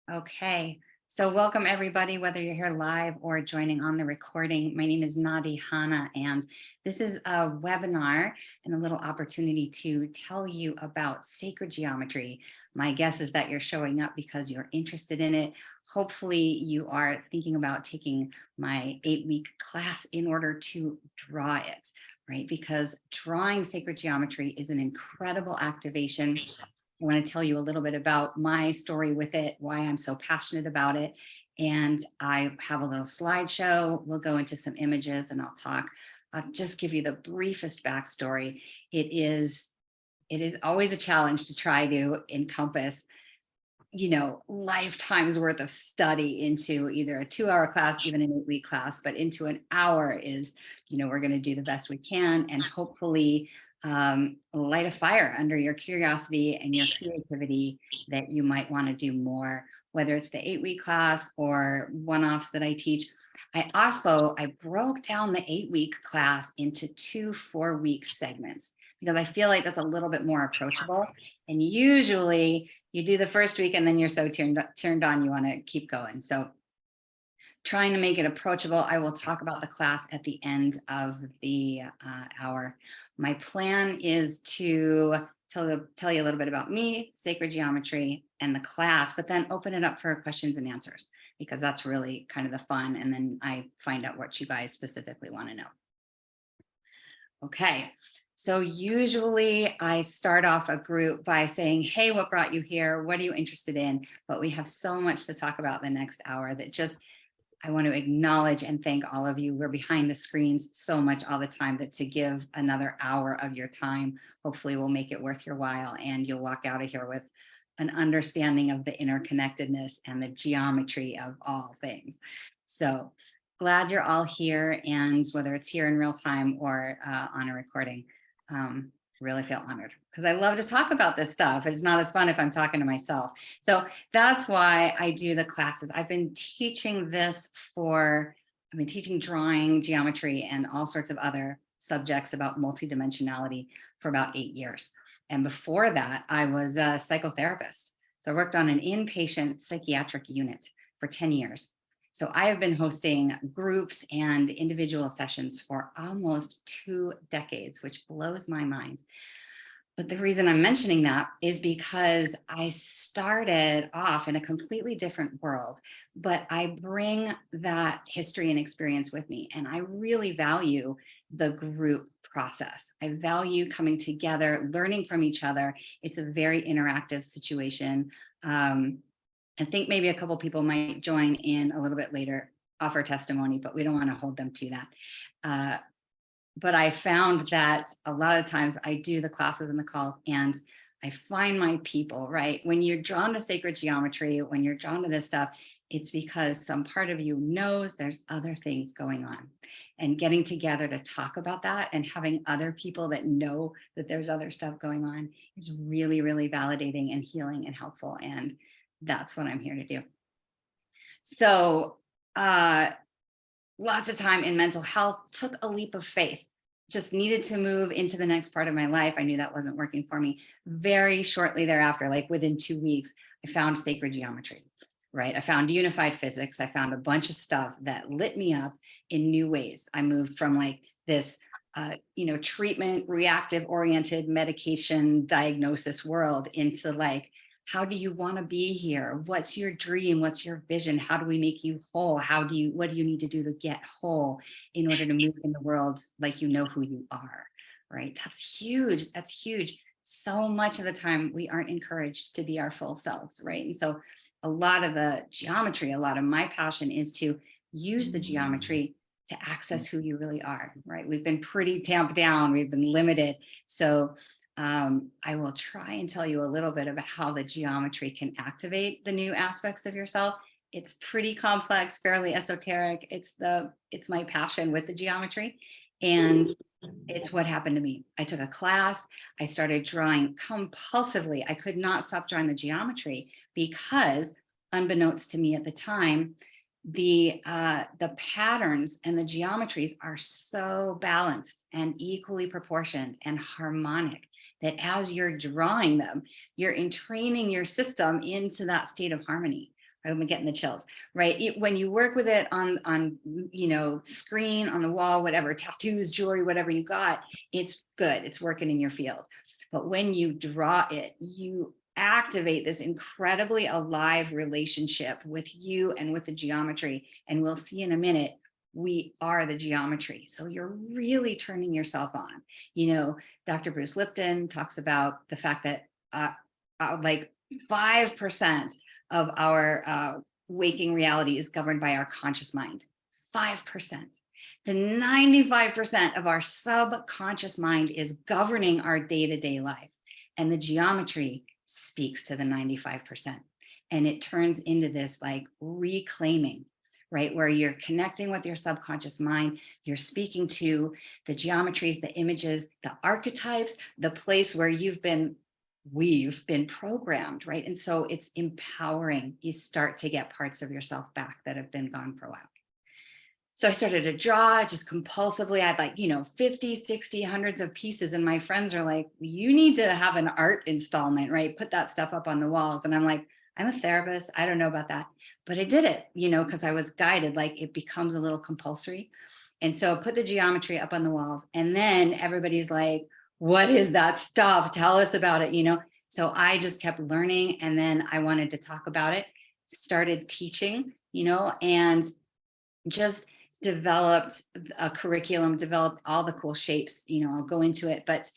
Okay, so welcome everybody, whether you're here live or joining on the recording. My name is Nadi Hana, and this is a webinar and a little opportunity to tell you about sacred geometry. My guess is that you're showing up because you're interested in it. Hopefully you are thinking about taking my 8-week class in order to draw it, right? Because drawing sacred geometry is an incredible activation. I want to tell you a little bit about my story with it, why I'm so passionate about it. And I have a little slideshow. We'll go into some images and I'll just give you the briefest backstory. It is always a challenge to try to encompass, lifetimes worth of study into either a 2-hour class, even an 8-week class, but into an hour is, we're going to do the best we can and hopefully light a fire under your curiosity and your creativity that you might want to do more, whether it's the 8-week class or one-offs that I teach. I broke down the 8-week class into 2 4-week segments because I feel like that's a little bit more approachable. And usually you do the first week and then you're so turned on, you want to keep going. So trying to make it approachable. I will talk about the class at the end of the hour. My plan is to tell you a little bit about me, sacred geometry, and the class, but then open it up for questions and answers because that's really kind of the fun. And then I find out what you guys specifically want to know. Okay. So usually I start off a group by saying, hey, what brought you here? What are you interested in? But we have so much to talk about the next hour that just I want to acknowledge and thank all of you. We're behind the screens so much all the time that to give another hour of your time, hopefully will make it worth your while and you'll walk out of here with an understanding of the interconnectedness and the geometry of all things. So glad you're all here, and whether it's here in real time or on a recording, really feel honored because I love to talk about this stuff. It's not as fun if I'm talking to myself. So that's why I do the classes. I've been teaching drawing, geometry, and all sorts of other subjects about multidimensionality for about 8 years. And before that, I was a psychotherapist. So I worked on an inpatient psychiatric unit for 10 years. So I have been hosting groups and individual sessions for almost 2 decades, which blows my mind. But the reason I'm mentioning that is because I started off in a completely different world, but I bring that history and experience with me. And I really value the group process. I value coming together, learning from each other. It's a very interactive situation. I think maybe a couple people might join in a little bit later, offer testimony, but we don't want to hold them to that. But I found that a lot of times I do the classes and the calls and I find my people, right? When you're drawn to sacred geometry, when you're drawn to this stuff, it's because some part of you knows there's other things going on. And getting together to talk about that and having other people that know that there's other stuff going on is really, really validating and healing and helpful. And that's what I'm here to do. So lots of time in mental health, took a leap of faith, just needed to move into the next part of my life. I knew that wasn't working for me. Very shortly thereafter, like within 2 weeks, I found sacred geometry, right? I found unified physics. I found a bunch of stuff that lit me up in new ways. I moved from like this treatment, reactive oriented medication diagnosis world into like, how do you want to be here? What's your dream? What's your vision? How do we make you whole? What do you need to do to get whole in order to move in the world like you know who you are, right? That's huge. That's huge. So much of the time we aren't encouraged to be our full selves, right? And so a lot of the geometry, a lot of my passion is to use the geometry to access who you really are, right? We've been pretty tamped down. We've been limited. So I will try and tell you a little bit about how the geometry can activate the new aspects of yourself. It's pretty complex, fairly esoteric. It's my passion with the geometry. And it's what happened to me. I took a class. I started drawing compulsively. I could not stop drawing the geometry because, unbeknownst to me at the time, the patterns and the geometries are so balanced and equally proportioned and harmonic that as you're drawing them, you're entraining your system into that state of harmony, I'm getting the chills, right? When you work with it on screen, on the wall, whatever, tattoos, jewelry, whatever you got, it's good. It's working in your field. But when you draw it, you activate this incredibly alive relationship with you and with the geometry. And we'll see in a minute, we are the geometry. So you're really turning yourself on. Dr. Bruce Lipton talks about the fact that like 5% of our waking reality is governed by our conscious mind. 5%. The 95% of our subconscious mind is governing our day-to-day life. And the geometry speaks to the 95%. And it turns into this like reclaiming, right? Where you're connecting with your subconscious mind, you're speaking to the geometries, the images, the archetypes, the place where we've been programmed, right? And so it's empowering. You start to get parts of yourself back that have been gone for a while. So I started to draw just compulsively. I had like, 50, 60, hundreds of pieces. And my friends are like, you need to have an art installment, right? Put that stuff up on the walls. And I'm like, I'm a therapist. I don't know about that. But I did it, because I was guided, like it becomes a little compulsory. And so put the geometry up on the walls. And then everybody's like, what is that stuff? Tell us about it, So I just kept learning. And then I wanted to talk about it, started teaching, and just developed a curriculum, developed all the cool shapes, I'll go into it, but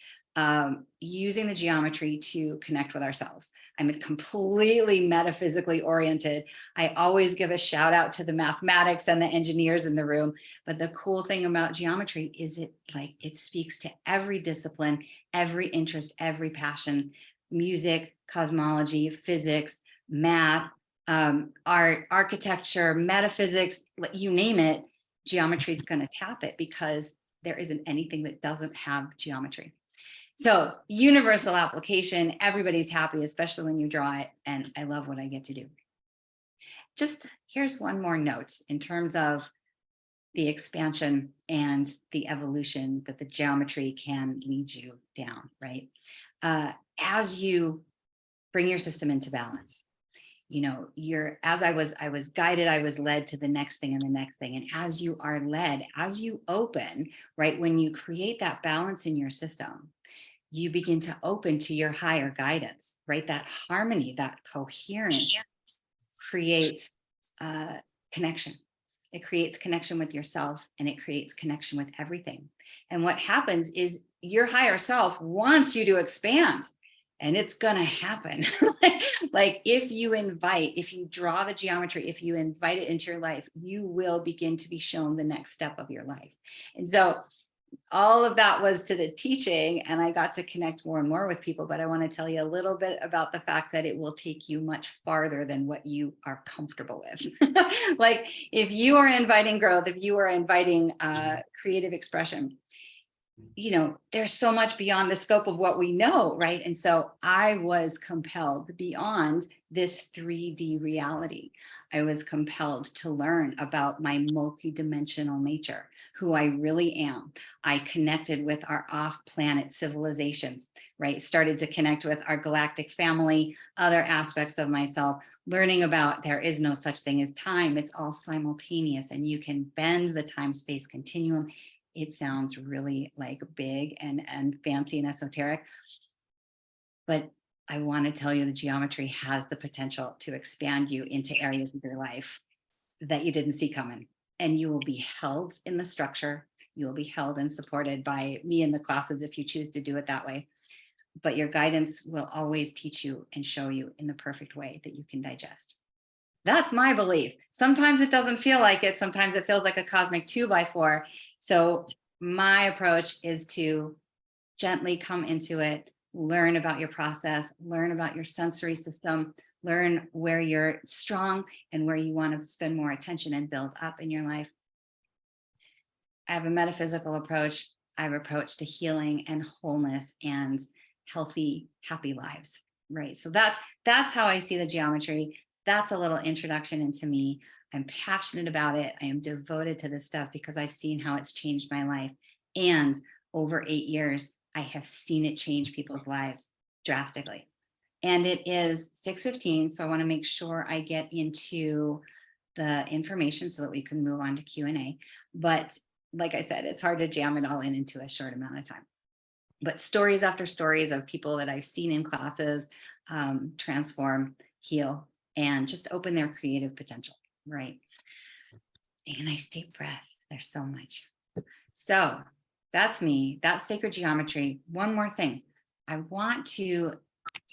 using the geometry to connect with ourselves. I'm completely metaphysically oriented. I always give a shout out to the mathematics and the engineers in the room. But the cool thing about geometry is it speaks to every discipline, every interest, every passion, music, cosmology, physics, math, art, architecture, metaphysics, you name it, geometry is going to tap it because there isn't anything that doesn't have geometry. So universal application, everybody's happy, especially when you draw it. And I love what I get to do. Just here's one more note in terms of the expansion and the evolution that the geometry can lead you down, right? As you bring your system into balance, as I was guided, I was led to the next thing and the next thing. And as you are led, as you open, right, when you create that balance in your system, you begin to open to your higher guidance, right? That harmony, that coherence creates connection. It creates connection with yourself and it creates connection with everything. And what happens is your higher self wants you to expand. And it's going to happen. Like if you draw the geometry, if you invite it into your life, you will begin to be shown the next step of your life. And so all of that was to the teaching, and I got to connect more and more with people. But I want to tell you a little bit about the fact that it will take you much farther than what you are comfortable with. Like if you are inviting growth, if you are inviting creative expression, there's so much beyond the scope of what we know, right? And so I was compelled beyond this 3D reality. I was compelled to learn about my multidimensional nature, who I really am. I connected with our off-planet civilizations, right? Started to connect with our galactic family, other aspects of myself, learning about there is no such thing as time. It's all simultaneous, and you can bend the time-space continuum. It sounds really like big and fancy and esoteric, but I want to tell you the geometry has the potential to expand you into areas of your life that you didn't see coming. And you will be held in the structure. You will be held and supported by me in the classes if you choose to do it that way. But your guidance will always teach you and show you in the perfect way that you can digest. That's my belief. Sometimes it doesn't feel like it. Sometimes it feels like a cosmic 2x4. So my approach is to gently come into it, learn about your process, learn about your sensory system, learn where you're strong and where you want to spend more attention and build up in your life. I have a metaphysical approach. I have an approach to healing and wholeness and healthy, happy lives, right? So that's how I see the geometry. That's a little introduction into me. I'm passionate about it. I am devoted to this stuff because I've seen how it's changed my life. And over 8 years, I have seen it change people's lives drastically. And it is 6:15, so I want to make sure I get into the information so that we can move on to Q&A. But like I said, it's hard to jam it all in into a short amount of time. But stories after stories of people that I've seen in classes transform, heal, and just open their creative potential, right? And nice deep breath. There's so much. So that's me. That's sacred geometry. One more thing. I want to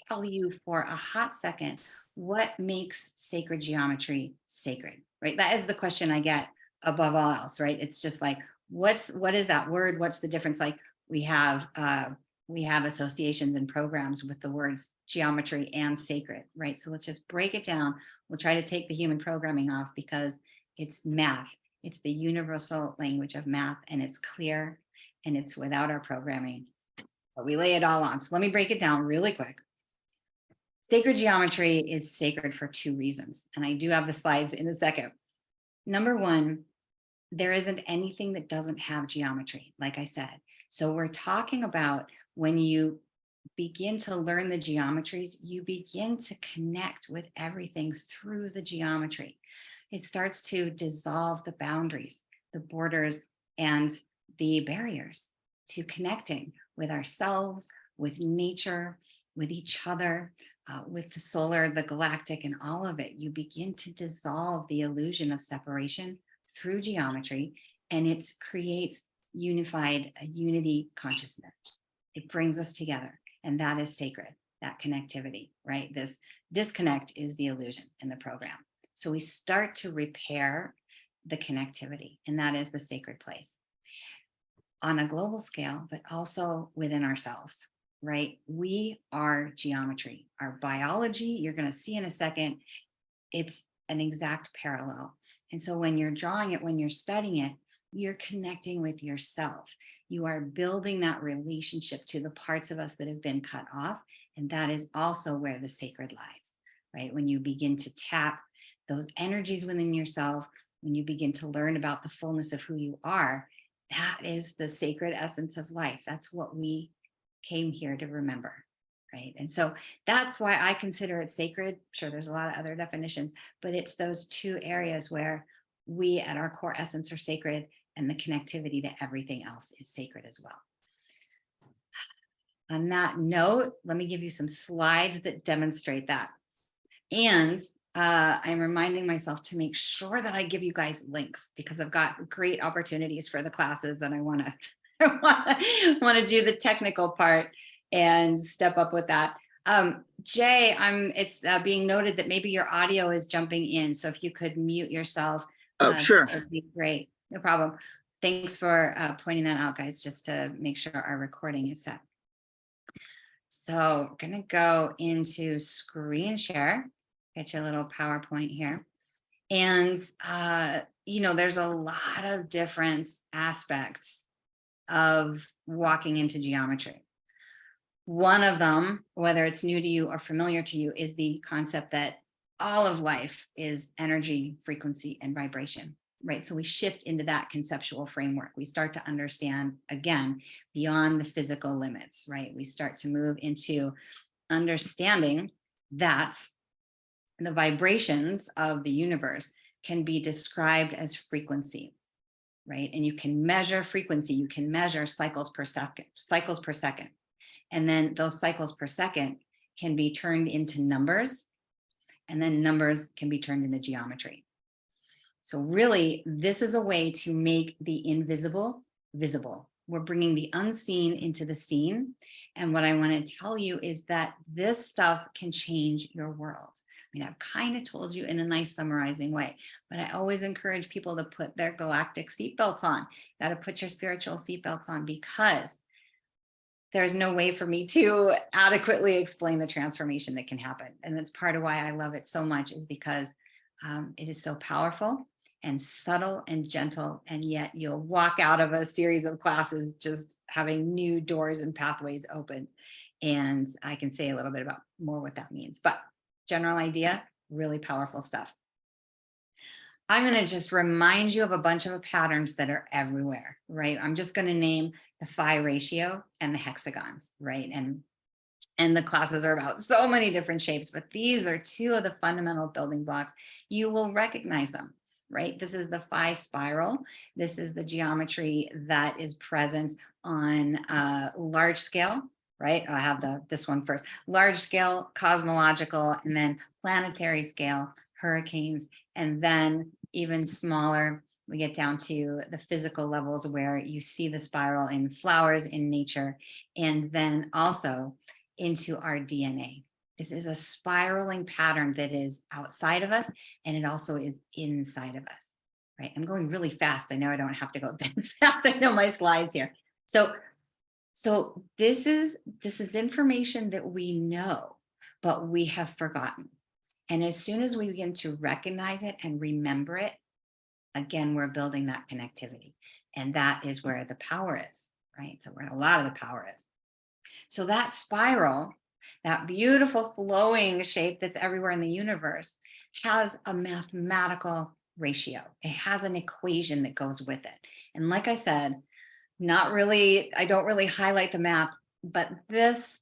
tell you for a hot second what makes sacred geometry sacred, right? That is the question I get above all else, right? It's just like, what is that word? What's the difference? Like we have associations and programs with the words geometry and sacred, right? So let's just break it down. We'll try to take the human programming off because it's math. It's the universal language of math, and it's clear and it's without our programming. But we lay it all on. So let me break it down really quick. Sacred geometry is sacred for two reasons. And I do have the slides in a second. Number one, there isn't anything that doesn't have geometry, like I said. So we're talking about when you begin to learn the geometries, you begin to connect with everything through the geometry. It starts to dissolve the boundaries, the borders, and the barriers to connecting with ourselves, with nature, with each other, with the solar, the galactic, and all of it. You begin to dissolve the illusion of separation through geometry, and it creates unified, a unity consciousness. It brings us together, and that is sacred, that connectivity, right? This disconnect is the illusion in the program. So we start to repair the connectivity, and that is the sacred place on a global scale, but also within ourselves, right? We are geometry. Our biology, you're going to see in a second, it's an exact parallel. And so when you're drawing it, when you're studying it, you're connecting with yourself. You are building that relationship to the parts of us that have been cut off. And that is also where the sacred lies, right? When you begin to tap those energies within yourself, when you begin to learn about the fullness of who you are, that is the sacred essence of life. That's what we came here to remember, right? And so that's why I consider it sacred. Sure, there's a lot of other definitions, but it's those two areas where we at our core essence are sacred, and the connectivity to everything else is sacred as well. On that note, let me give you some slides that demonstrate that. And I'm reminding myself to make sure that I give you guys links, because I've got great opportunities for the classes, and I want to do the technical part and step up with that. Jay, it's being noted that maybe your audio is jumping in. So if you could mute yourself, sure. that would be great. No problem. Thanks for pointing that out, guys, just to make sure our recording is set. So I'm going to go into screen share, get you a little PowerPoint here. And, there's a lot of different aspects of walking into geometry. One of them, whether it's new to you or familiar to you, is the concept that all of life is energy, frequency, and vibration, right? So we shift into that conceptual framework. We start to understand, again, beyond the physical limits, right? We start to move into understanding that the vibrations of the universe can be described as frequency, right? And you can measure frequency, you can measure cycles per second. And then those cycles per second can be turned into numbers, and then numbers can be turned into geometry. So really, this is a way to make the invisible visible. We're bringing the unseen into the seen. And what I want to tell you is that this stuff can change your world. I mean, I've kind of told you in a nice summarizing way, but I always encourage people to put their galactic seatbelts on. Got to put your spiritual seatbelts on, because there's no way for me to adequately explain the transformation that can happen. And that's part of why I love it so much, is because it is so powerful and subtle and gentle. And yet you'll walk out of a series of classes just having new doors and pathways opened. And I can say a little bit about more what that means, but general idea, really powerful stuff. I'm going to just remind you of a bunch of patterns that are everywhere, right? I'm just going to name the phi ratio and the hexagons, right? And And the classes are about so many different shapes, but these are two of the fundamental building blocks. You will recognize them, right? This is the phi spiral. This is the geometry that is present on large scale, right? I have this one first. Large scale, cosmological, and then planetary scale, hurricanes, and then even smaller, we get down to the physical levels where you see the spiral in flowers in nature, and then also into our DNA. This is a spiraling pattern that is outside of us, and it also is inside of us, right? I'm going really fast. I know I don't have to go that fast. I know my slides here. So this is information that we know, but we have forgotten. And as soon as we begin to recognize it and remember it, again, we're building that connectivity. And that is where the power is, right? So where a lot of the power is. So that spiral, that beautiful flowing shape that's everywhere in the universe, has a mathematical ratio. It has an equation that goes with it. And like I said, I don't really highlight the math, but this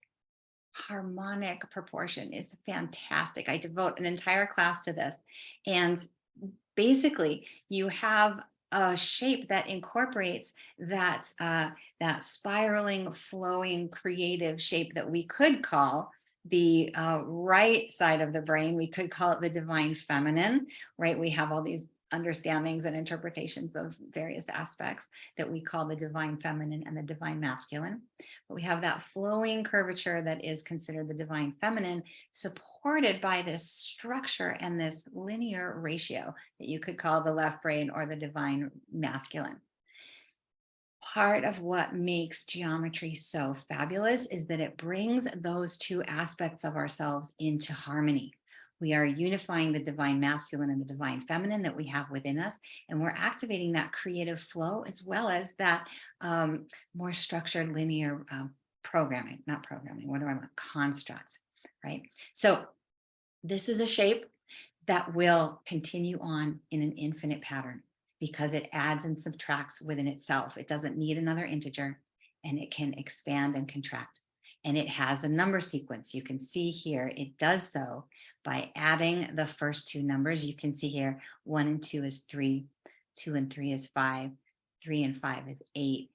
harmonic proportion is fantastic. I devote an entire class to this. And basically, you have a shape that incorporates that spiraling, flowing, creative shape that we could call the right side of the brain. We could call it the divine feminine, right? We have all these understandings and interpretations of various aspects that we call the divine feminine and the divine masculine. But we have that flowing curvature that is considered the divine feminine, supported by this structure and this linear ratio that you could call the left brain or the divine masculine. Part of what makes geometry so fabulous is that it brings those two aspects of ourselves into harmony. We are unifying the divine masculine and the divine feminine that we have within us, and we're activating that creative flow as well as that more structured linear programming, not programming, what do I want? Construct, right? So this is a shape that will continue on in an infinite pattern because it adds and subtracts within itself. It doesn't need another integer, and it can expand and contract. And it has a number sequence. You can see here, it does so by adding the first two numbers. You can see here, 1 and 2 is 3, 2 and 3 is 5, 3 and 5 is 8,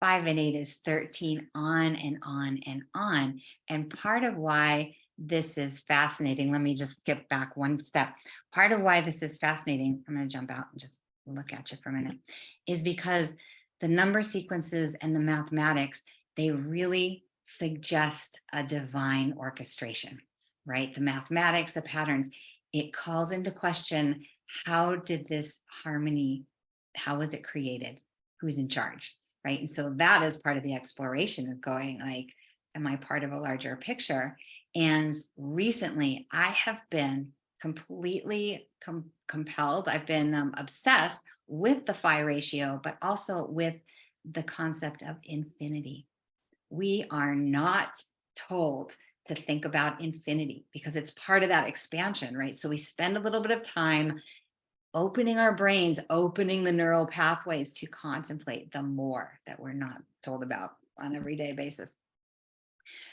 5 and 8 is 13, on and on and on. And part of why this is fascinating, let me just skip back one step. Part of why this is fascinating, I'm going to jump out and just look at you for a minute, is because the number sequences and the mathematics, they really suggest a divine orchestration, right? The mathematics, the patterns, it calls into question, how did this harmony, how was it created? Who's in charge, right? And so that is part of the exploration of going like, am I part of a larger picture? And recently I have been completely compelled. I've been obsessed with the phi ratio, but also with the concept of infinity. We are not told to think about infinity because it's part of that expansion, right? So we spend a little bit of time opening our brains, opening the neural pathways to contemplate the more that we're not told about on an everyday basis.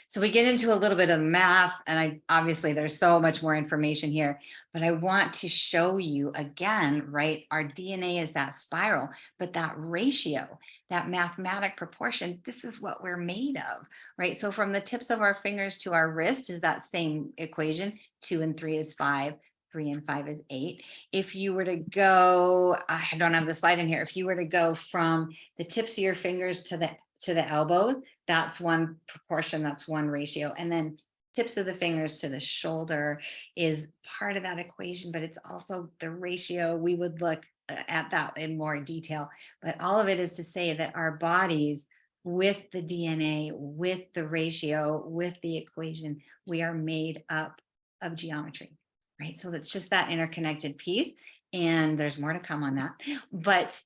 So we get into a little bit of math, and obviously there's so much more information here, but I want to show you again, right? Our DNA is that spiral, but that ratio, that mathematic proportion, this is what we're made of, right? So from the tips of our fingers to our wrist is that same equation. 2 and 3 is 5. 3 and 5 is 8. If you were to go, I don't have the slide in here. If you were to go from the tips of your fingers to the elbow, that's one proportion, that's one ratio. And then tips of the fingers to the shoulder is part of that equation, but it's also the ratio. We would look at that in more detail, but all of it is to say that our bodies, with the DNA, with the ratio, with the equation, we are made up of geometry, right? So it's just that interconnected piece, and there's more to come on that, but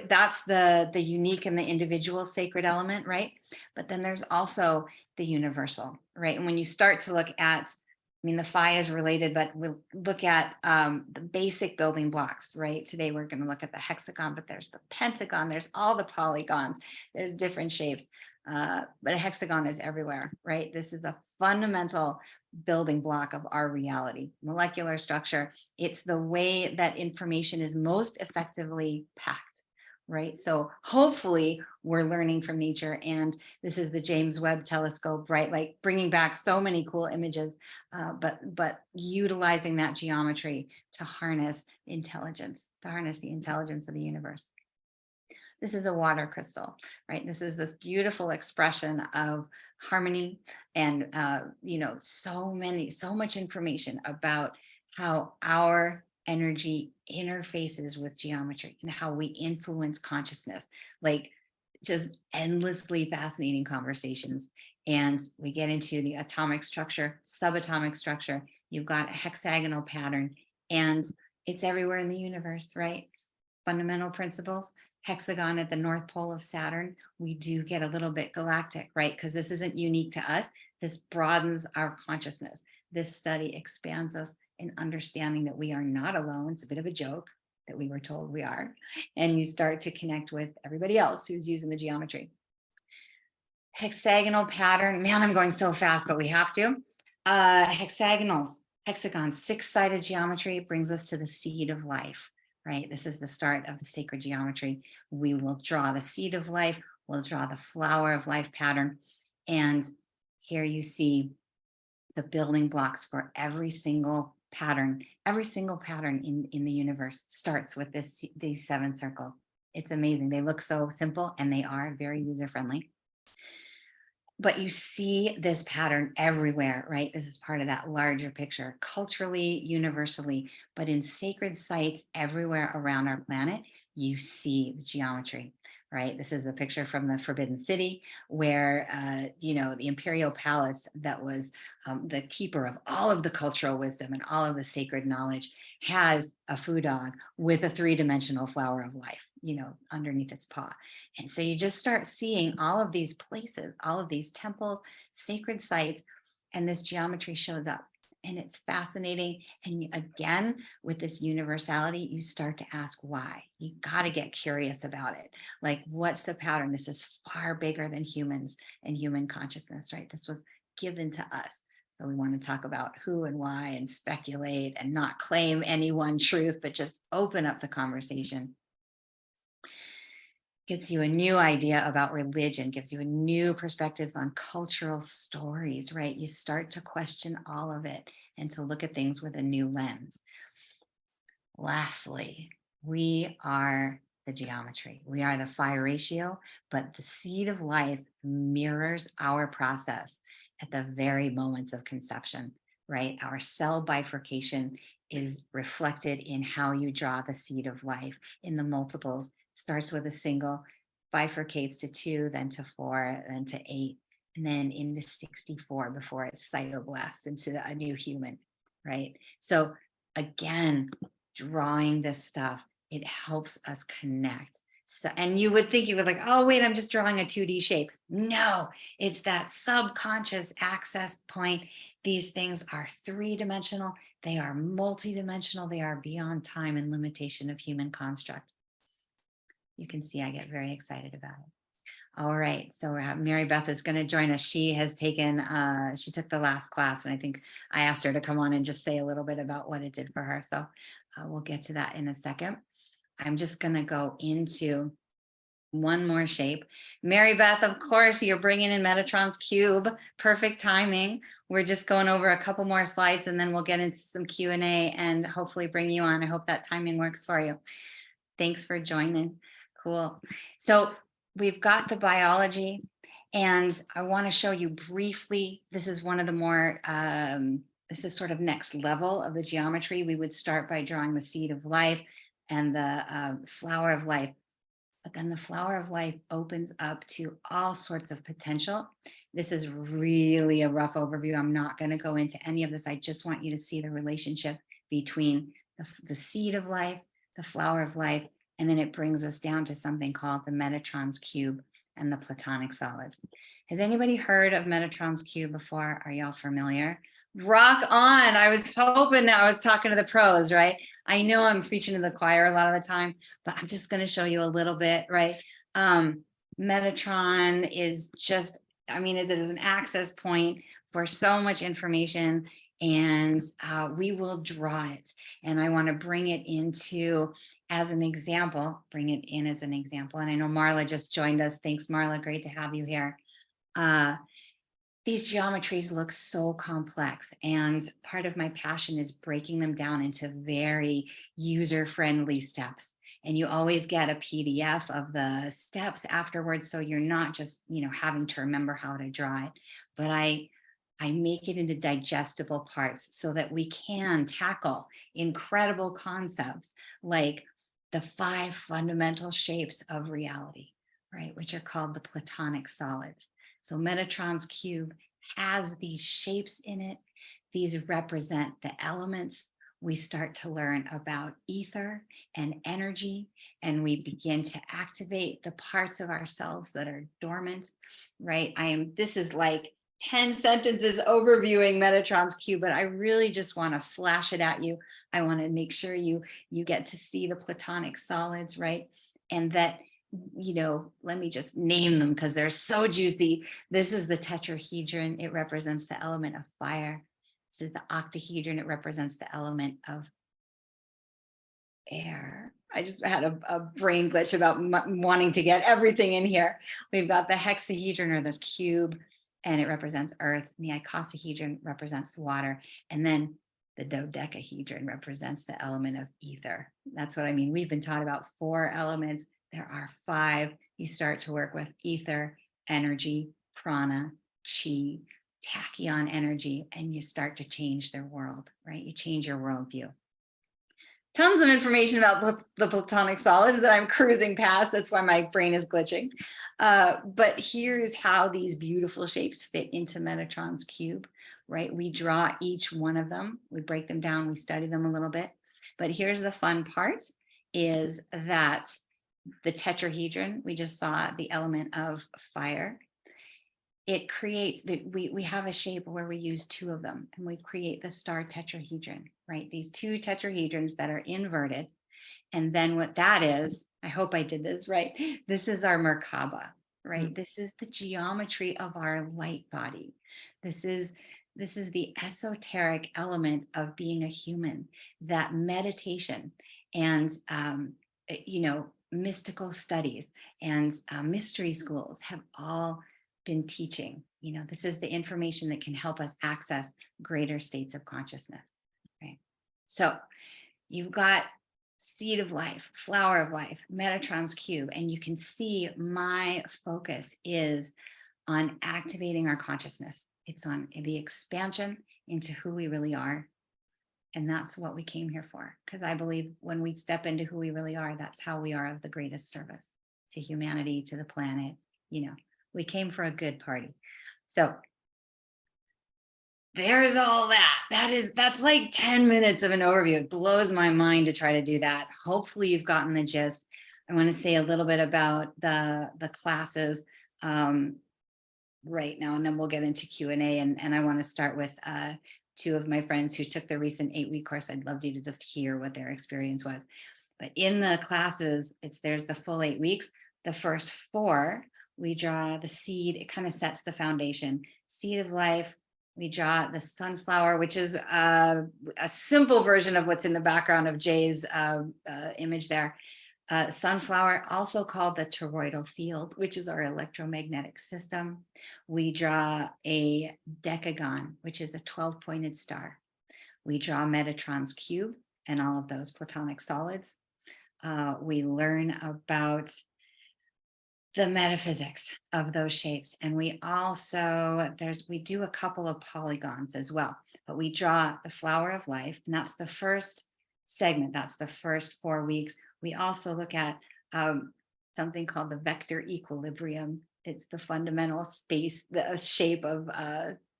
that's the unique and the individual sacred element, right? But then there's also the universal, right? And when you start to look at, I mean, the phi is related, but we'll look at the basic building blocks, right? Today we're going to look at the hexagon, but there's the pentagon, there's all the polygons, there's different shapes. But a hexagon is everywhere, right? This is a fundamental building block of our reality. Molecular structure, it's the way that information is most effectively packed, right? So hopefully we're learning from nature, and this is the James Webb Telescope, right? Like bringing back so many cool images, but utilizing that geometry to harness intelligence, to harness the intelligence of the universe. This is a water crystal, right? This is this beautiful expression of harmony, and so much information about how our energy interfaces with geometry and how we influence consciousness. Like, just endlessly fascinating conversations. And we get into the atomic structure, subatomic structure. You've got a hexagonal pattern, and it's everywhere in the universe, right? Fundamental principles. Hexagon at the North Pole of Saturn, we do get a little bit galactic, right? Because this isn't unique to us. This broadens our consciousness. This study expands us in understanding that we are not alone. It's a bit of a joke that we were told we are. And you start to connect with everybody else who's using the geometry. Hexagonal pattern. Man, I'm going so fast, but we have to. Hexagons, 6-sided geometry brings us to the seed of life. Right? This is the start of the sacred geometry. We will draw the seed of life, we'll draw the flower of life pattern. And here you see the building blocks for every single pattern. Every single pattern in the universe starts with these 7 circles. It's amazing. They look so simple, and they are very user-friendly. But you see this pattern everywhere, right? This is part of that larger picture, culturally, universally, but in sacred sites everywhere around our planet, you see the geometry, right? This is a picture from the Forbidden City, where, the imperial palace that was the keeper of all of the cultural wisdom and all of the sacred knowledge has a foo dog with a 3-dimensional flower of life, underneath its paw. And so you just start seeing all of these places, all of these temples, sacred sites, and this geometry shows up. And it's fascinating. And again, with this universality, you start to ask why. You got to get curious about it. Like, what's the pattern? This is far bigger than humans and human consciousness, right? This was given to us. So we want to talk about who and why, and speculate and not claim any one truth, but just open up the conversation. Gives you a new idea about religion, gives you a new perspectives on cultural stories, right? You start to question all of it and to look at things with a new lens. Lastly, we are the geometry. We are the phi ratio, but the seed of life mirrors our process at the very moments of conception, right? Our cell bifurcation is reflected in how you draw the seed of life in the multiples. Starts with a single, bifurcates to 2, then to 4, then to 8, and then into 64 before it cytoblasts into a new human, right? So again, drawing this stuff, it helps us connect. So, and you would think, oh, wait, I'm just drawing a 2D shape. No, it's that subconscious access point. These things are 3-dimensional. They are multidimensional. They are beyond time and limitation of human construct. You can see I get very excited about it. All right, so Mary Beth is going to join us. She has taken, she took the last class, and I think I asked her to come on and just say a little bit about what it did for her. So we'll get to that in a second. I'm just going to go into one more shape. Mary Beth, of course, you're bringing in Metatron's cube. Perfect timing. We're just going over a couple more slides, and then we'll get into some Q&A and hopefully bring you on. I hope that timing works for you. Thanks for joining. Cool. So we've got the biology, and I want to show you briefly. This is one of the more, this is sort of next level of the geometry. We would start by drawing the seed of life and the flower of life. But then the flower of life opens up to all sorts of potential. This is really a rough overview. I'm not going to go into any of this. I just want you to see the relationship between the seed of life, the flower of life, and then it brings us down to something called the Metatron's cube and the Platonic solids. Has anybody heard of Metatron's cube before? Are y'all familiar? Rock on. I was hoping that I was talking to the pros, right? I know I'm preaching to the choir a lot of the time, but I'm just going to show you a little bit, right? Metatron is just, I mean, it is an access point for so much information, and we will draw it. And I want to bring it into as an example, bring it in as an example. And I know Marla just joined us. Thanks, Marla. Great to have you here. Uh, these geometries look so complex, and part of my passion is breaking them down into very user-friendly steps. And you always get a PDF of the steps afterwards, so you're not just, having to remember how to draw it. But I make it into digestible parts so that we can tackle incredible concepts like the 5 fundamental shapes of reality, right, which are called the Platonic solids. So Metatron's cube has these shapes in it. These represent the elements. We start to learn about ether and energy, and we begin to activate the parts of ourselves that are dormant, right? This is like 10 sentences overviewing Metatron's cube, but I really just want to flash it at you. I want to make sure you get to see the Platonic solids, right? And that, let me just name them because they're so juicy. This is the tetrahedron. It represents the element of fire. This is the octahedron. It represents the element of air. I just had a brain glitch about wanting to get everything in here. We've got the hexahedron, or the cube, and it represents earth. And the icosahedron represents water. And then the dodecahedron represents the element of ether. That's what I mean. We've been taught about 4 elements. There are 5. You start to work with ether, energy, prana, chi, tachyon energy, and you start to change their world, right? You change your worldview. Tons of information about the Platonic solids that I'm cruising past. That's why my brain is glitching. But here's how these beautiful shapes fit into Metatron's cube, right? We draw each one of them. We break them down. We study them a little bit. But here's the fun part, is that the tetrahedron, we just saw the element of fire. It creates that we have a shape where we use 2 of them, and we create the star tetrahedron, right? These 2 tetrahedrons that are inverted. And then what that is, I hope I did this right. This is our Merkaba, right? Mm-hmm. This is the geometry of our light body. This is the esoteric element of being a human, that meditation and, mystical studies and mystery schools have all been teaching. This is the information that can help us access greater states of consciousness. Right. So you've got seed of life, flower of life, Metatron's cube, and you can see my focus is on activating our consciousness. It's on the expansion into who we really are. And that's what we came here for. Because I believe when we step into who we really are, that's how we are of the greatest service to humanity, to the planet. We came for a good party. So there's all that. That's like 10 minutes of an overview. It blows my mind to try to do that. Hopefully you've gotten the gist. I want to say a little bit about the classes right now, and then we'll get into Q&A. And I want to start with 2 of my friends who took the recent 8-week course. I'd love you to just hear what their experience was. But in the classes, there's the full 8 weeks. The first 4, we draw the seed. It kind of sets the foundation. Seed of life. We draw the sunflower, which is a simple version of what's in the background of Jay's image there. Sunflower, also called the toroidal field, which is our electromagnetic system. We draw a decagon, which is a 12-pointed star. We draw Metatron's cube and all of those Platonic solids. We learn about the metaphysics of those shapes. And we also, we do a couple of polygons as well, but we draw the flower of life, and that's the first segment. That's the first 4 weeks. We also look at something called the vector equilibrium. It's the fundamental space, the shape of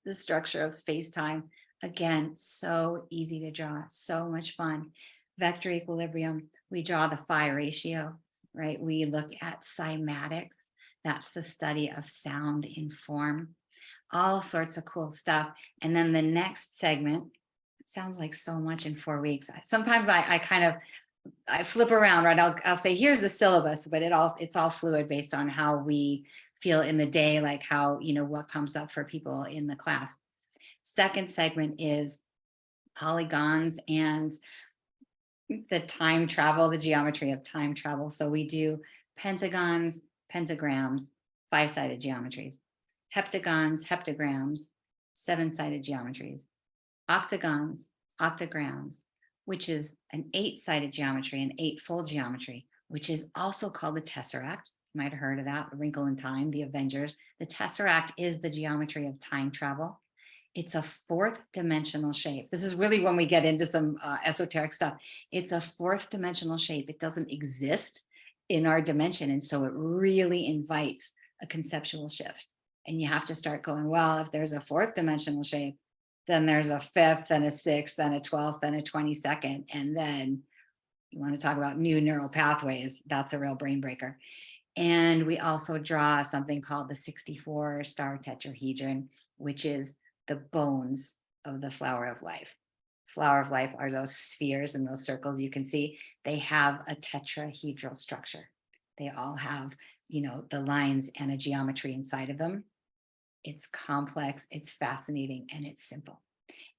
the structure of space-time. Again, so easy to draw, so much fun. Vector equilibrium, we draw the phi ratio, right? We look at cymatics. That's the study of sound in form. All sorts of cool stuff. And then the next segment, it sounds like so much in 4 weeks. Sometimes I kind of I flip around, right? I'll say, here's the syllabus, but it's all fluid based on how we feel in the day, like how, what comes up for people in the class. Second segment is polygons and the time travel, the geometry of time travel. So we do pentagons, pentagrams, 5-sided geometries, heptagons, heptagrams, 7-sided geometries, octagons, octograms, which is an 8-sided geometry, an 8-fold geometry, which is also called the tesseract. You might have heard of that, A Wrinkle in Time, the Avengers. The tesseract is the geometry of time travel. It's a 4th dimensional shape. This is really when we get into some esoteric stuff. It's a 4th dimensional shape. It doesn't exist in our dimension. And so it really invites a conceptual shift. And you have to start going, well, if there's a 4th dimensional shape, then there's a 5th and a 6th and a 12th and a 22nd. And then you want to talk about new neural pathways. That's a real brain breaker. And we also draw something called the 64 star tetrahedron, which is the bones of the flower of life. Flower of life are those spheres and those circles you can see. They have a tetrahedral structure. They all have, the lines and a geometry inside of them. It's complex, it's fascinating, and it's simple.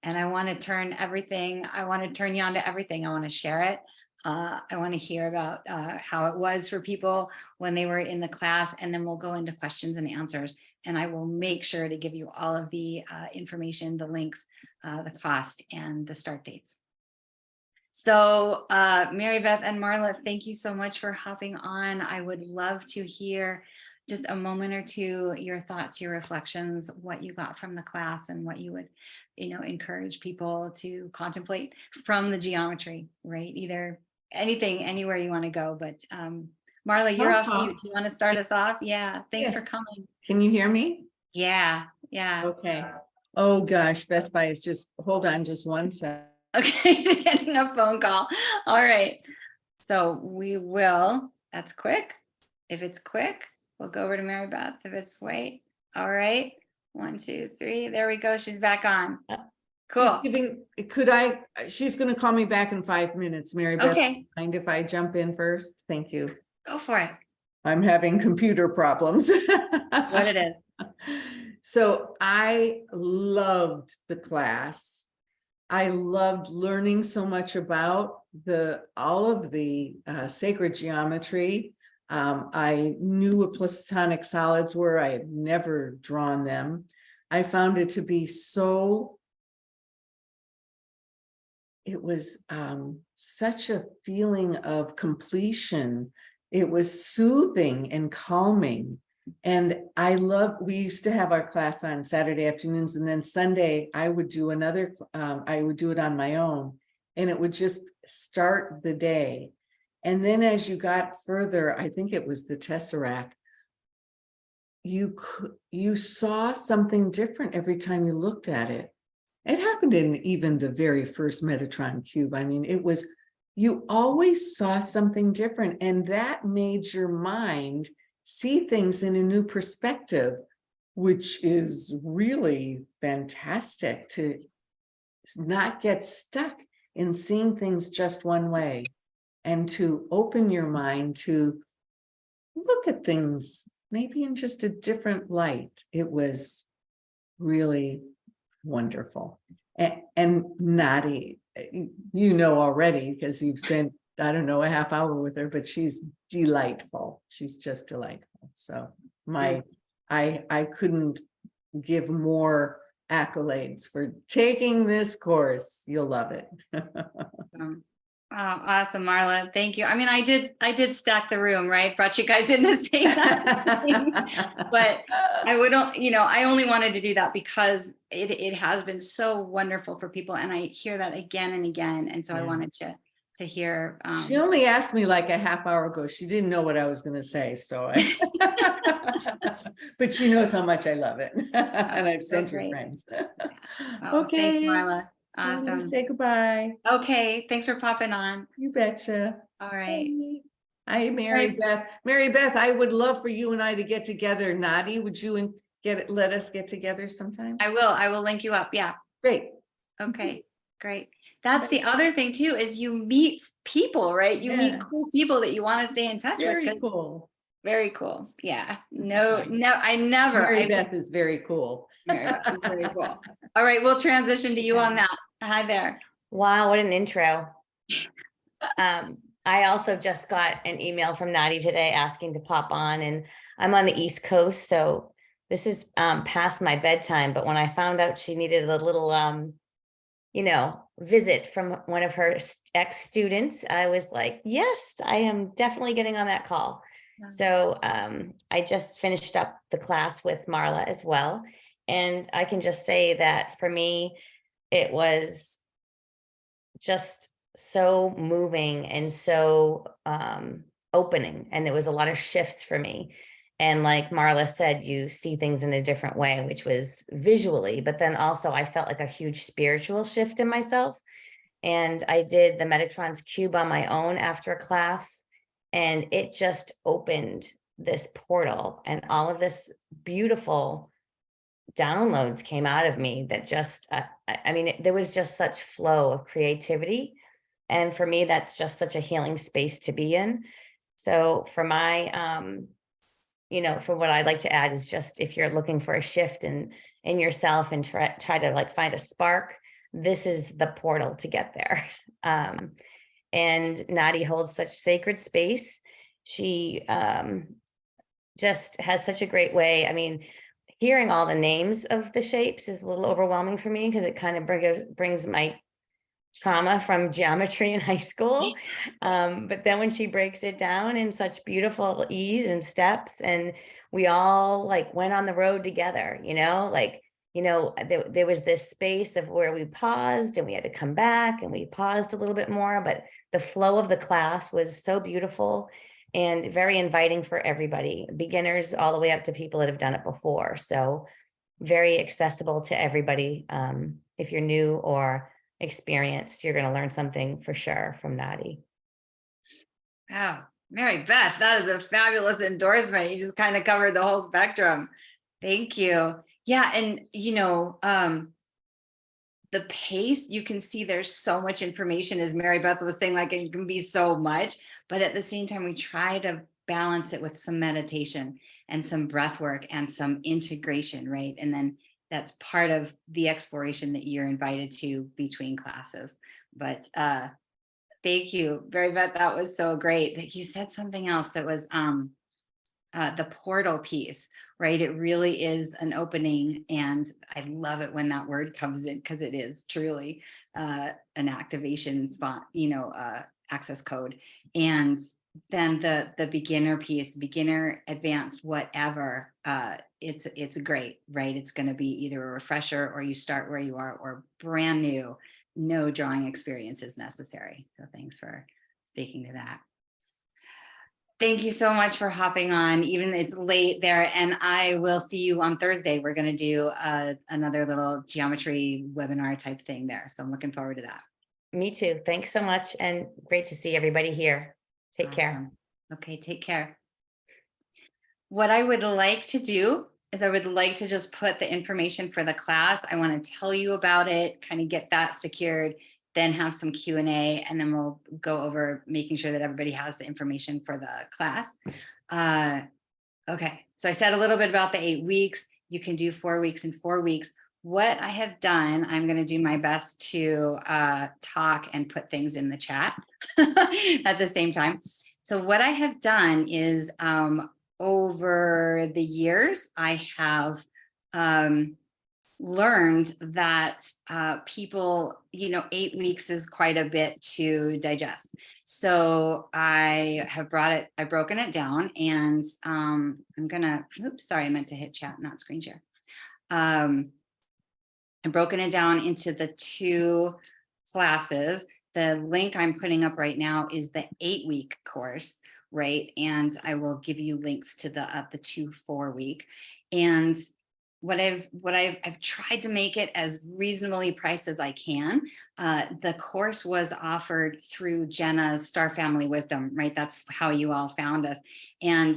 And I want to turn you on to everything. I want to share it. I want to hear about how it was for people when they were in the class, and then we'll go into questions and answers. And I will make sure to give you all of the information, the links, the cost, and the start dates. So Mary Beth and Marla, thank you so much for hopping on. I would love to hear just a moment or two, your thoughts, your reflections, what you got from the class, and what you would, encourage people to contemplate from the geometry, right? Either anything, anywhere you want to go. But Marla, you're off mute. Do you want to start us off? Yeah, thanks for coming. Can you hear me? Yeah. Okay. Oh gosh, Best Buy is just, hold on just one sec. Okay, getting a phone call. All right. So we will, that's quick. If it's quick, we'll go over to Mary Beth. If it's wait. All right. 1, 2, 3. There we go. She's back on. Cool. She's going to call me back in 5 minutes, Mary Beth. Okay. Mind if I jump in first? Thank you. Go for it. I'm having computer problems. What it is. So I loved the class. I loved learning so much about all of the sacred geometry. I knew what platonic solids were. I had never drawn them. I found it to be it was such a feeling of completion. It was soothing and calming. And we used to have our class on Saturday afternoons, and then Sunday I would do I would do it on my own, and it would just start the day. And then as you got further, I think it was the tesseract, you saw something different every time you looked at it. It happened in even the very first Metatron cube. I mean, you always saw something different, and that made your mind see things in a new perspective, which is really fantastic, to not get stuck in seeing things just one way, and to open your mind to look at things maybe in just a different light. It was really wonderful. And Nadi, already, because you've spent, I don't know, a half hour with her, but she's delightful. She's just delightful. So I couldn't give more accolades for taking this course. You'll love it. Oh, awesome, Marla. Thank you. I mean, I did stack the room, right? Brought you guys in to say that. But I only wanted to do that because it has been so wonderful for people. And I hear that again and again. And so I wanted to hear. She only asked me like a half hour ago. She didn't know what I was going to say. So but she knows how much I love it. And I've sent her friends. Okay. Thanks, Marla. Awesome. Say goodbye. Okay. Thanks for popping on. You betcha. All right. Hi, Mary Beth. Mary Beth, I would love for you and I to get together. Nadi, would you let us get together sometime? I will link you up. Yeah. Great. Okay. Great. That's the other thing too, is you meet people, right? You meet Yeah, cool people that you want to stay in touch with. very cool. Very cool. Yeah. Yeah. Mary I just, Beth is very cool. very, very cool. All right. We'll transition to you on that. Hi there. Wow, what an intro. I also just got an email from Nadi today asking to pop on, and I'm on the East Coast, so this is past my bedtime. But when I found out she needed a little visit from one of her ex-students, I was like, yes, I am definitely getting on that call. Wow. So I just finished up the class with Marla as well. And I can just say that for me, it was just so moving and so opening. And there was a lot of shifts for me. And like Marla said, you see things in a different way, which was visually, but then also I felt like a huge spiritual shift in myself. And I did the Metatron's Cube on my own after a class, and it just opened this portal, and all of this beautiful downloads came out of me that just, there was just such flow of creativity. And for me, that's just such a healing space to be in. So for my, for what I'd like to add is just, if you're looking for a shift in yourself and try to like find a spark, this is the portal to get there. And Nadi holds such sacred space. She just has such a great way. I mean, hearing all the names of the shapes is a little overwhelming for me, because it kind of brings my trauma from geometry in high school. But then when she breaks it down in such beautiful ease and steps, and we all like went on the road together, there was this space of where we paused and we had to come back, and we paused a little bit more, but the flow of the class was so beautiful and very inviting for everybody, beginners all the way up to people that have done it before. So very accessible to everybody. If you're new or experienced, you're going to learn something for sure from Nadi. Wow. Mary Beth, that is a fabulous endorsement. You just kind of covered the whole spectrum. Thank you. Yeah. And, the pace, you can see there's so much information, as Mary Beth was saying, like it can be so much, but at the same time, we try to balance it with some meditation and some breath work and some integration, right? And then that's part of the exploration that you're invited to between classes. But thank you, Mary Beth. That was so great. That you said something else that was the portal piece, right? It really is an opening, and I love it when that word comes in, because it is truly an activation spot, access code. And then the beginner piece, beginner, advanced, whatever, it's great, right? It's going to be either a refresher, or you start where you are, or brand new, no drawing experience is necessary. So thanks for speaking to that. Thank you so much for hopping on, even it's late there, and I will see you on Thursday. We're going to do another little geometry webinar type thing there. So I'm looking forward to that. Me too. Thanks so much. And great to see everybody here. Take care. Okay, take care. What I would like to do is I would like to just put the information for the class. I want to tell you about it, kind of get that secured, then have some Q&A, and then we'll go over making sure that everybody has the information for the class. Okay, so I said a little bit about the 8 weeks. You can do 4 weeks and 4 weeks. What I have done, I'm going to do my best to talk and put things in the chat at the same time. So what I have done is over the years, I have learned that people, 8 weeks is quite a bit to digest. So I've broken it down, and I'm gonna, oops, sorry, I meant to hit chat, not screen share. I've broken it down into the 2 classes. The link I'm putting up right now is the 8-week course, right? And I will give you links to the 2 4-week. And what I've tried to make it as reasonably priced as I can. The course was offered through Jenna's Star Family Wisdom, right? That's how you all found us. And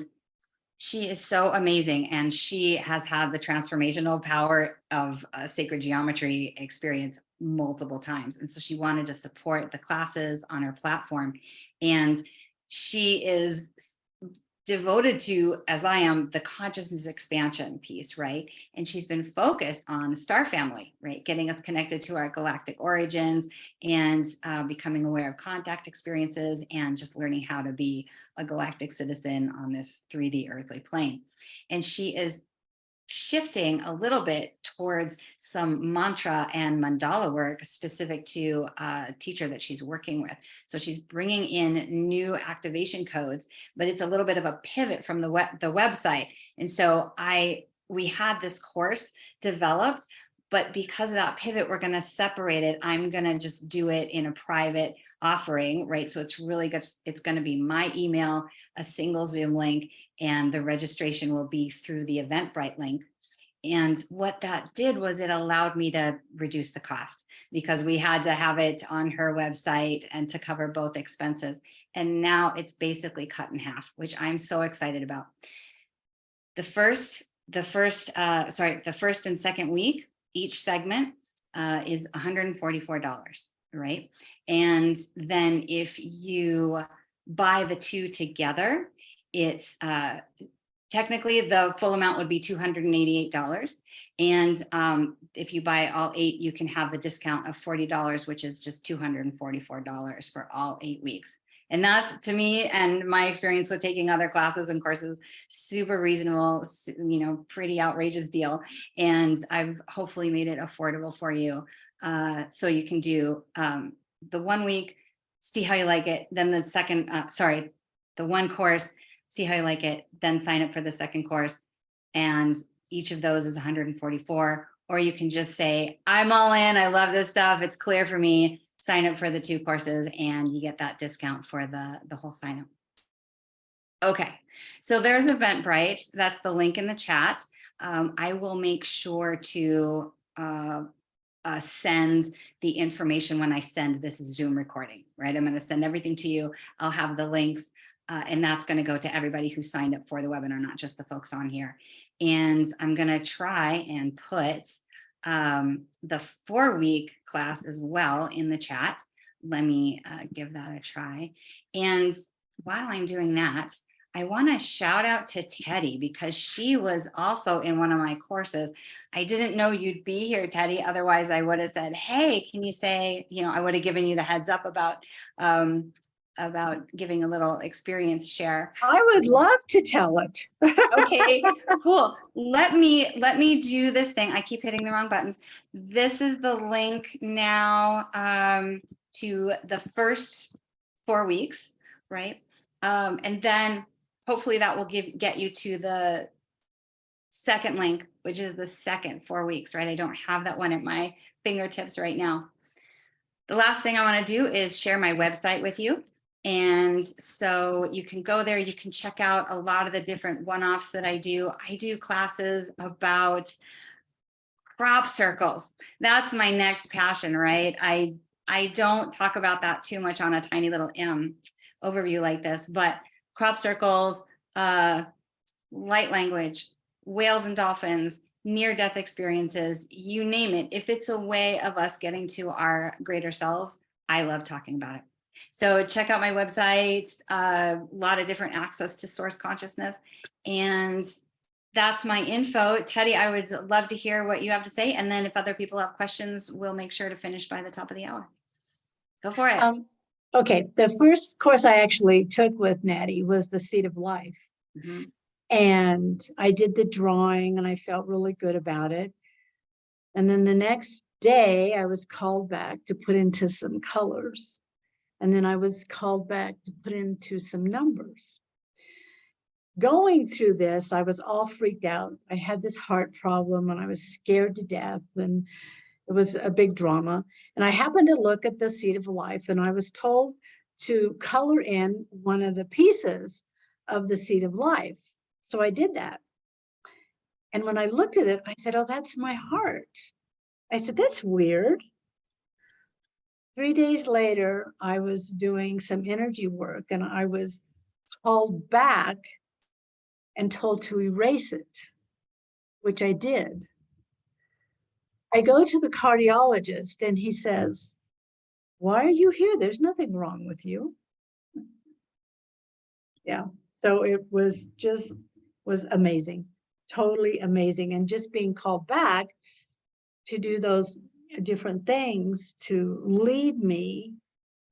She is so amazing, and she has had the transformational power of sacred geometry experience multiple times. And so she wanted to support the classes on her platform. And she is devoted to, as I am, the consciousness expansion piece, right? And she's been focused on the star family, right? Getting us connected to our galactic origins and becoming aware of contact experiences and just learning how to be a galactic citizen on this 3D earthly plane. And she is shifting a little bit towards some mantra and mandala work specific to a teacher that she's working with. So she's bringing in new activation codes, but it's a little bit of a pivot from the website. And so we had this course developed, but because of that pivot, we're going to separate it. I'm going to just do it in a private offering, right? So it's really good. It's going to be my email, a single Zoom link, and the registration will be through the Eventbrite link. And what that did was it allowed me to reduce the cost because we had to have it on her website and to cover both expenses. And now it's basically cut in half, which I'm so excited about. The first and second week, each segment is $144, right? And then if you buy the two together, it's technically the full amount would be $288. And if you buy all 8, you can have the discount of $40, which is just $244 for all 8 weeks. And that's, to me and my experience with taking other classes and courses, super reasonable, pretty outrageous deal. And I've hopefully made it affordable for you. So you can do the 1 week, see how you like it. Then the one course, see how you like it, then sign up for the second course. And each of those is 144. Or you can just say, I'm all in, I love this stuff, it's clear for me. Sign up for the 2 courses and you get that discount for the whole sign up. Okay, so there's Eventbrite. That's the link in the chat. I will make sure to send the information when I send this Zoom recording, right? I'm going to send everything to you. I'll have the links. And that's going to go to everybody who signed up for the webinar, not just the folks on here. And I'm going to try and put the 4-week class as well in the chat. Let me give that a try. And while I'm doing that, I want to shout out to Teddy because she was also in one of my courses. I didn't know you'd be here, Teddy. Otherwise, I would have said, hey, can you say, I would have given you the heads up about giving a little experience share. I would love to tell it. Okay, cool. Let me do this thing. I keep hitting the wrong buttons. This is the link now to the first 4 weeks, right? And then hopefully that will get you to the second link, which is the second 4 weeks, right? I don't have that one at my fingertips right now. The last thing I want to do is share my website with you. And so you can go there, you can check out a lot of the different one-offs that I do. I do classes about crop circles. That's my next passion, right? I don't talk about that too much on a tiny little overview like this, but crop circles, light language, whales and dolphins, near-death experiences, you name it. If it's a way of us getting to our greater selves, I love talking about it. So check out my website, a lot of different access to source consciousness. And that's my info. Teddy, I would love to hear what you have to say. And then if other people have questions, we'll make sure to finish by the top of the hour. Go for it. Okay, the first course I actually took with Nadi was the Seed of Life. Mm-hmm. And I did the drawing and I felt really good about it. And then the next day I was called back to put into some colors. And then I was called back to put into some numbers. Going through this, I was all freaked out. I had this heart problem and I was scared to death and it was a big drama. And I happened to look at the Seed of Life and I was told to color in one of the pieces of the Seed of Life. So I did that. And when I looked at it, I said, oh, that's my heart. I said, that's weird. 3 days later, I was doing some energy work and I was called back and told to erase it, which I did. I go to the cardiologist and he says, "Why are you here? There's nothing wrong with you." Yeah. So it was amazing, totally amazing. And just being called back to do those different things to lead me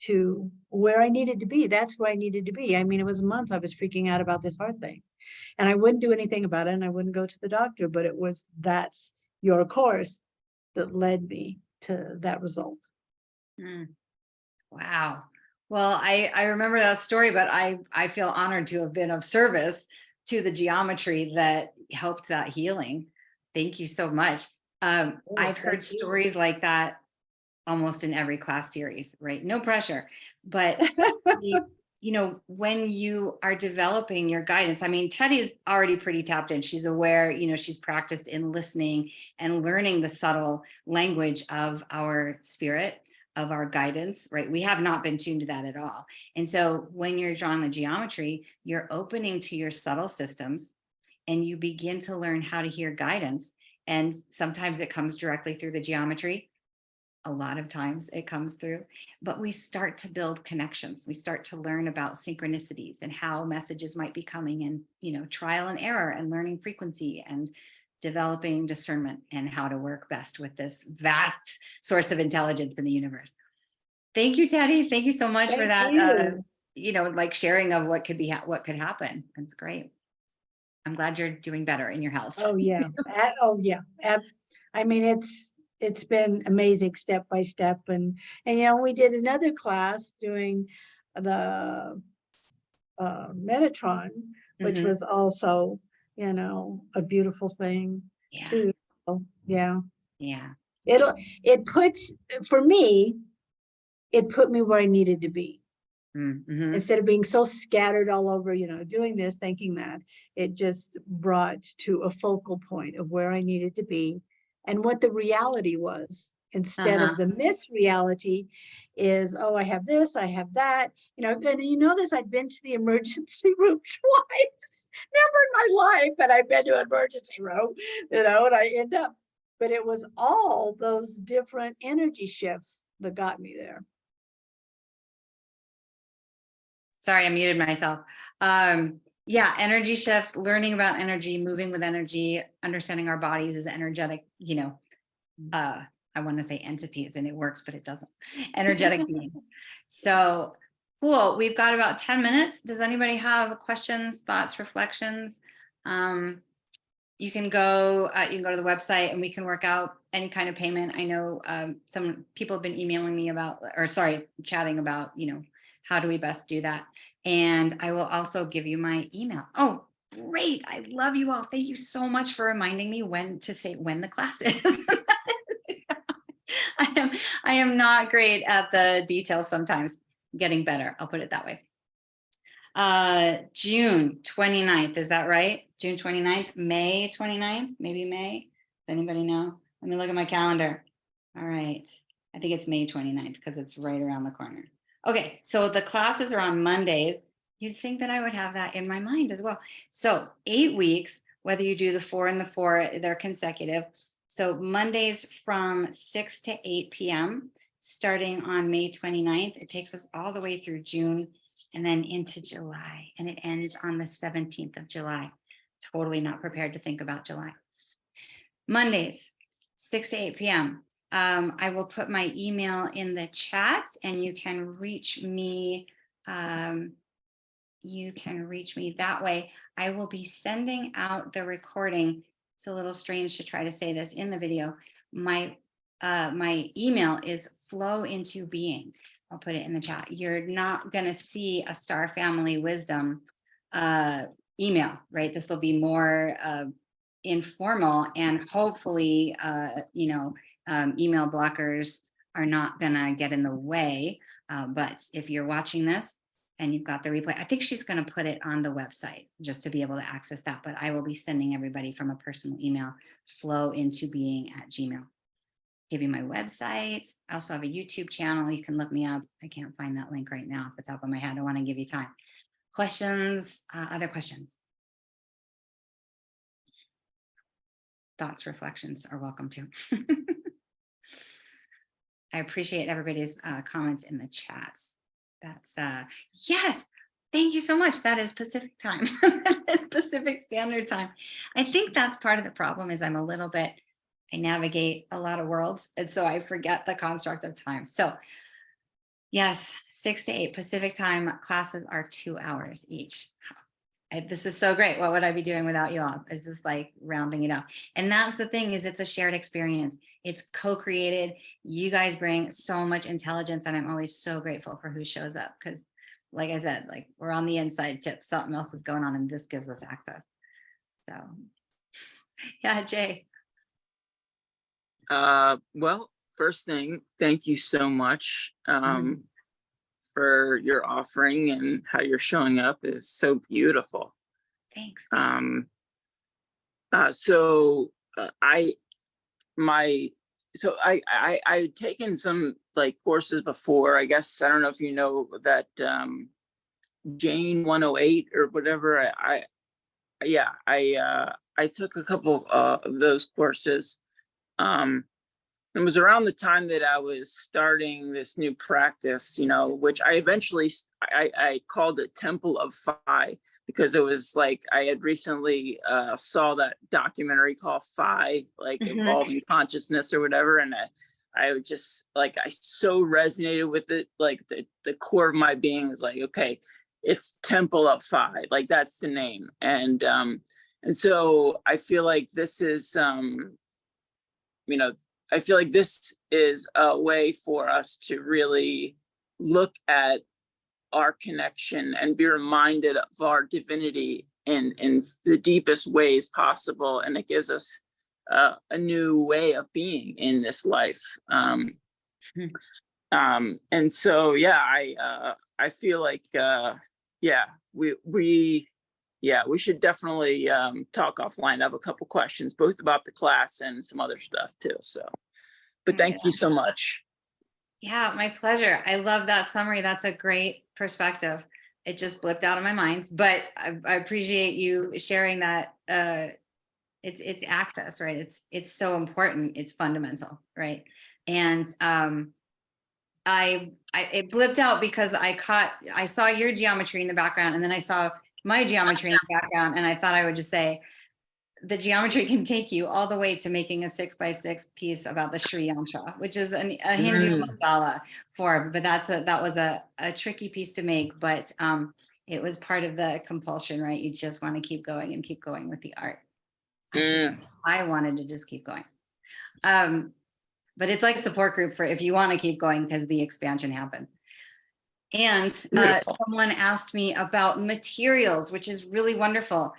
to where I needed to be. That's where I needed to be. I mean, it was months I was freaking out about this heart thing, and I wouldn't do anything about it, and I wouldn't go to the doctor, but that's your course that led me to that result. Wow. Well, I remember that story, but I feel honored to have been of service to the geometry that helped that healing. Thank you so much. I've heard Thank you. stories like that almost in every class series, right? No pressure. But when you are developing your guidance, I mean, Teddy's already pretty tapped in. She's aware, she's practiced in listening and learning the subtle language of our spirit, of our guidance, right? We have not been tuned to that at all. And so when you're drawing the geometry, you're opening to your subtle systems and you begin to learn how to hear guidance. And sometimes it comes directly through the geometry. A lot of times it comes through, but we start to build connections. We start to learn about synchronicities and how messages might be coming, and, trial and error and learning frequency and developing discernment and how to work best with this vast source of intelligence in the universe. Thank you, Teddy. Thank you so much for Thank that. you. Like sharing of what could be, what could happen. That's great. I'm glad you're doing better in your health. Oh yeah. Oh yeah. I mean, it's been amazing step by step. And we did another class doing the Metatron, which Mhm. was also, a beautiful thing Yeah. too. So, yeah. Yeah. For me, it put me where I needed to be. Mm-hmm. Instead of being so scattered all over, doing this, thinking that, it just brought to a focal point of where I needed to be and what the reality was, instead of the misreality is, oh, I have this, I have that, and this, I've been to the emergency room twice, never in my life, but I've been to an emergency room, and I end up, but it was all those different energy shifts that got me there. Sorry, I muted myself. Yeah, energy shifts, learning about energy, moving with energy, understanding our bodies as energetic, I want to say entities, and it works, but it doesn't. Energetic beings. So cool. We've got about 10 minutes. Does anybody have questions, thoughts, reflections? You can go to the website and we can work out any kind of payment. I know some people have been emailing me chatting about, how do we best do that? And I will also give you my email. Oh, great. I love you all. Thank you so much for reminding me when the class is. I am not great at the details sometimes. Getting better. I'll put it that way. June 29th. Is that right? June 29th, May 29th, maybe May. Does anybody know? Let me look at my calendar. All right. I think it's May 29th because it's right around the corner. Okay. So the classes are on Mondays. You'd think that I would have that in my mind as well. So 8 weeks, whether you do the 4 and the 4, they're consecutive. So Mondays from 6 to 8 p.m. starting on May 29th. It takes us all the way through June and then into July, and it ends on the 17th of July. Totally not prepared to think about July. Mondays, 6 to 8 p.m. I will put my email in the chat, and you can reach me. You can reach me that way. I will be sending out the recording. It's a little strange to try to say this in the video. My email is flow into being. I'll put it in the chat. You're not going to see a Star Family Wisdom email, right? This will be more informal, and hopefully, email blockers are not going to get in the way. But if you're watching this and you've got the replay, I think she's going to put it on the website just to be able to access that. But I will be sending everybody from a personal email, flowintobeing@gmail.com. Give you my website. I also have a YouTube channel. You can look me up. I can't find that link right now off the top of my head. I want to give you time. Questions, other questions? thoughts, reflections are welcome too. I appreciate everybody's comments in the chats. That's yes. Thank you so much. That is Pacific time. That is Pacific Standard Time. I think that's part of the problem is I navigate a lot of worlds. And so I forget the construct of time. So yes, 6 to 8 Pacific time classes are 2 hours each. This is so great. What would I be doing without you all? This is like rounding it up. And that's the thing is it's a shared experience. It's co-created. You guys bring so much intelligence and I'm always so grateful for who shows up because like I said, like we're on the inside tip, something else is going on and this gives us access. So yeah, Jay. Well, first thing, thank you so much for your offering and how you're showing up is so beautiful. Thanks. I'd taken some like courses before. I guess I don't know if you know that Jane 108 or whatever. I took a couple of those courses. It was around the time that I was starting this new practice, you know, which I eventually I called it Temple of Phi because it was like I had recently saw that documentary called Phi, like Evolving Consciousness or whatever, and I would just like I so resonated with it, like the core of my being was like, okay, it's Temple of Phi, like that's the name, and so I feel like this is you know. I feel like this is a way for us to really look at our connection and be reminded of our divinity in the deepest ways possible. And it gives us a new way of being in this life. And so, yeah, I feel like, we should definitely talk offline. I have a couple questions, both about the class and some other stuff too. So, but thank you so much. Yeah, my pleasure. I love that summary. That's a great perspective. It just blipped out of my mind, but I appreciate you sharing that. It's access, right? It's so important. It's fundamental, right? And it blipped out because I saw your geometry in the background, and then I saw my geometry in the background, and I thought I would just say, the geometry can take you all the way to making a 6x6 piece about the Sri Yantra, which is a Hindu mandala form, but that was a tricky piece to make, but it was part of the compulsion, right? You just want to keep going and keep going with the art. I wanted to just keep going. But it's like support group for if you want to keep going because the expansion happens. And someone asked me about materials, which is really wonderful.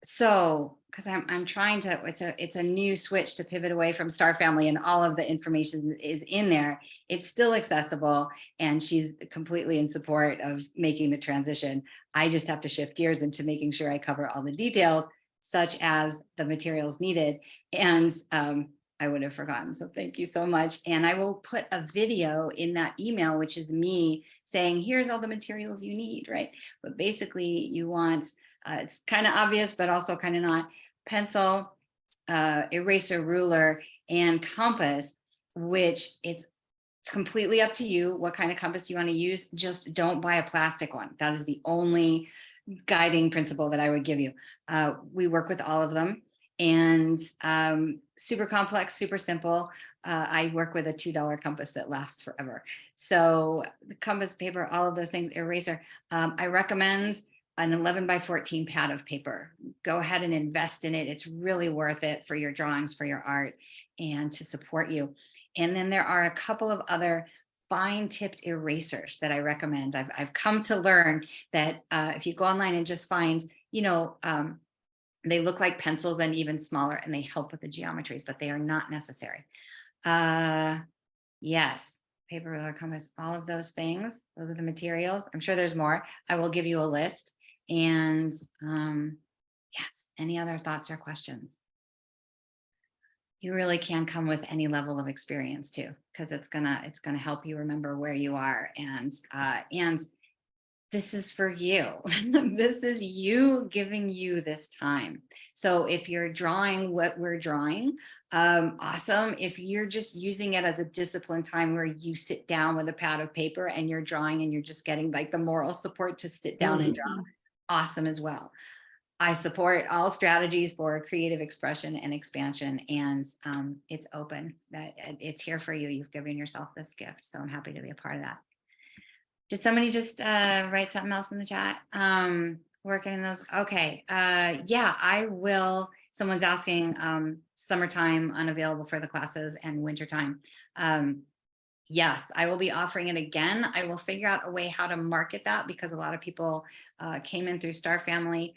So, because I'm trying to, it's a new switch to pivot away from Star Family, and all of the information is in there. It's still accessible, and she's completely in support of making the transition. I just have to shift gears into making sure I cover all the details, such as the materials needed. And I would have forgotten. So thank you so much. And I will put a video in that email, which is me saying, here's all the materials you need, right? But basically you want, it's kind of obvious, but also kind of not, pencil, eraser, ruler, and compass, which it's completely up to you what kind of compass you want to use. Just don't buy a plastic one. That is the only guiding principle that I would give you. We work with all of them, and super complex, super simple. I work with a $2 compass that lasts forever. So the compass, paper, all of those things, eraser. I recommend an 11x14 pad of paper. Go ahead and invest in it. It's really worth it for your drawings, for your art, and to support you. And then there are a couple of other fine tipped erasers that I recommend. I've come to learn that if you go online and just find, they look like pencils and even smaller, and they help with the geometries, but they are not necessary. Yes, paper, ruler, compass, all of those things. Those are the materials. I'm sure there's more. I will give you a list. And yes, any other thoughts or questions? You really can come with any level of experience too, because it's gonna help you remember where you are, and this is for you. This is you giving you this time. So if you're drawing what we're drawing, awesome. If you're just using it as a discipline time where you sit down with a pad of paper and you're drawing and you're just getting like the moral support to sit down and draw, awesome as well. I support all strategies for creative expression and expansion, and it's open. That it's here for you. You've given yourself this gift, so I'm happy to be a part of that. Did somebody just write something else in the chat? Working in those. Okay. Yeah, I will. Someone's asking summertime unavailable for the classes and wintertime. Yes, I will be offering it again. I will figure out a way how to market that because a lot of people came in through Star Family,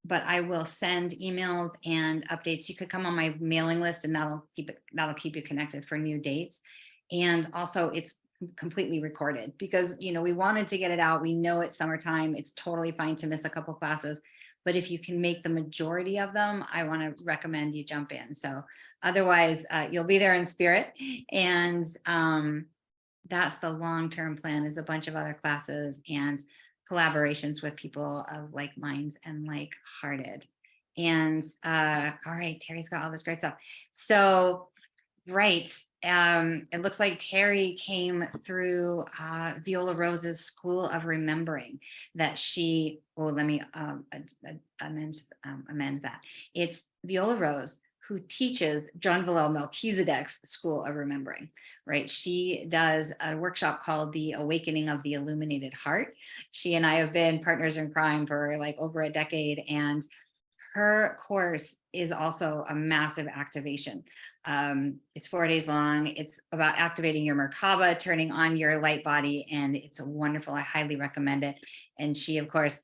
but I will send emails and updates. You could come on my mailing list and that'll keep you connected for new dates. And also it's completely recorded because, you know, we wanted to get it out. We know it's summertime. It's totally fine to miss a couple classes, but if you can make the majority of them, I want to recommend you jump in. So otherwise you'll be there in spirit. And that's the long-term plan, is a bunch of other classes and collaborations with people of like minds and like hearted. And all right, Terry's got all this great stuff. So right. It looks like Terry came through Viola Rose's School of Remembering that she, oh, let me amend that. It's Viola Rose who teaches John Villel Melchizedek's School of Remembering, right? She does a workshop called The Awakening of the Illuminated Heart. She and I have been partners in crime for like over a decade, and her course is also a massive activation. It's 4 days long. It's about activating your Merkaba, turning on your light body, and it's wonderful. I highly recommend it. And she, of course,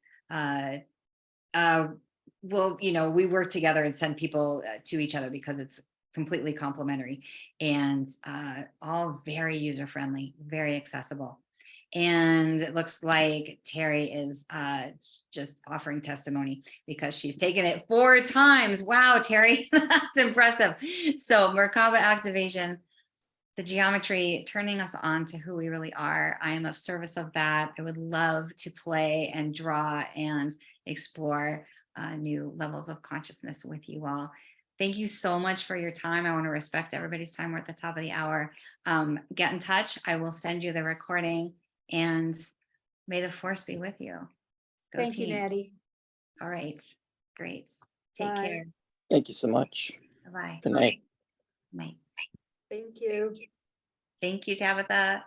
well, you know, we work together and send people to each other because it's completely complementary and all very user-friendly, very accessible. And it looks like Terry is just offering testimony because she's taken it 4 times. Wow, Terry, that's impressive. So Merkaba activation, the geometry, turning us on to who we really are. I am of service of that. I would love to play and draw and explore new levels of consciousness with you all. Thank you so much for your time. I want to respect everybody's time. We're at the top of the hour. Get in touch. I will send you the recording, and may the force be with you. Go Thank team. you, Nadi. All right. Great. Take Bye. care. Thank you so much. Bye-bye. Good night. Night. Thank you. Thank you, Tabitha.